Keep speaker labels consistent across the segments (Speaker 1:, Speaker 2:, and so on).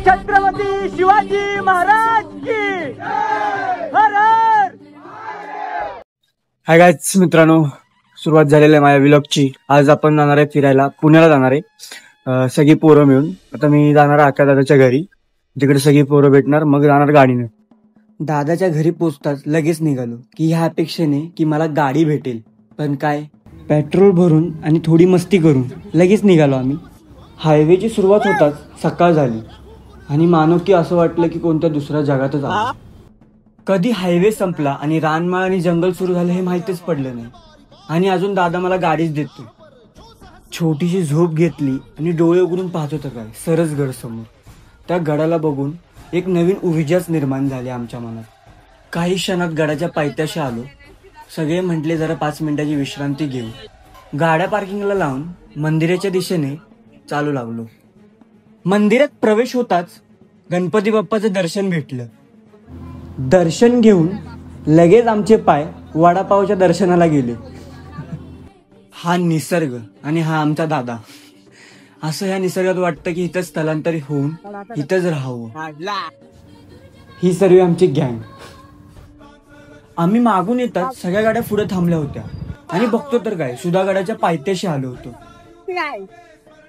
Speaker 1: छत्रपती शिवाजी महाराज की हर हर। Hi guys मित्रांनो, सुरुवात झालेली आहे माझ्या व्लॉगची। आज आपण जाणार आहे फिरायला, पुण्याला जाणार आहे सगळी पोरं मिळून। आता मी जाणार आहे आका दादाच्या घरी, तिकडे सगळी पोरं भेटणार, मग जाणार गाडीने। दादाच्या घरी पोचताच लगेच निघालो की ह्या अपेक्षेने की मला गाडी भेटेल, पण काय पेट्रोल भरून आणि थोडी मस्ती करून लगेच निघालो आम्ही। हायवेची सुरुवात होताच सकाळ झाली आणि मानो की असं वाटलं की कोणत्या दुसऱ्या जगातच आलो। कधी हायवे संपला आणि रानमाळ आणि जंगल सुरू झालं हे माहितीच पडलं नाही, आणि अजून दादा मला गाडीच देतो। छोटीशी झोप घेतली आणि डोळे उघडून पाहतो तर काय सरस गड समोर। त्या गडाला बघून एक नवीन ऊर्जाच निर्माण झाली आमच्या मनात। काही क्षणात गडाच्या पायथ्याशी आलो। सगळे म्हटले जरा 5 मिनिटाची विश्रांती घेऊ। गाड्या पार्किंगला लावून मंदिराच्या दिशेने चालू लागलो। मंदिरात प्रवेश होताच गणपती बाप्पाचं दर्शन भेटलं। दर्शन घेऊन लगेच आमचे पाय वडापावच्या दर्शनाला गेले। हा निसर्ग आणि हा आमचा दादा, असं ह्या निसर्गात वाटतं की इथं स्थलांतरित होऊन इथंच राहावं। ही सर्व आमची गँग। आम्ही मागून येतात सगळ्या गाड्या पुढे थांबल्या होत्या आणि बघतो तर काय सुधागडाच्या पायथ्याशी आलो होतो।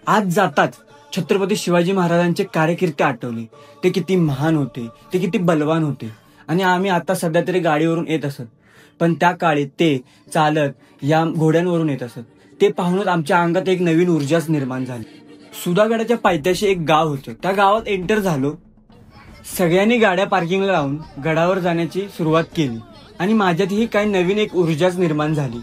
Speaker 1: आज जाताच छत्रपती शिवाजी महाराजांचे कार्यकीर्ती आठवले। ते किती महान होते, ते किती बलवान होते, आणि आम्ही आता सध्या तरी गाडीवरून येत असत, पण त्या काळी ते चालत या घोड्यांवरून येत असत। ते पाहूनच आमच्या अंगात एक नवीन ऊर्जाच निर्माण झाली। सुधागडाच्या पायथ्याशी एक गाव होतं, त्या गावात एंटर झालो। सगळ्यांनी गाड्या पार्किंगला लावून गडावर जाण्याची सुरुवात केली आणि माझ्यातही काही नवीन एक ऊर्जाच निर्माण झाली।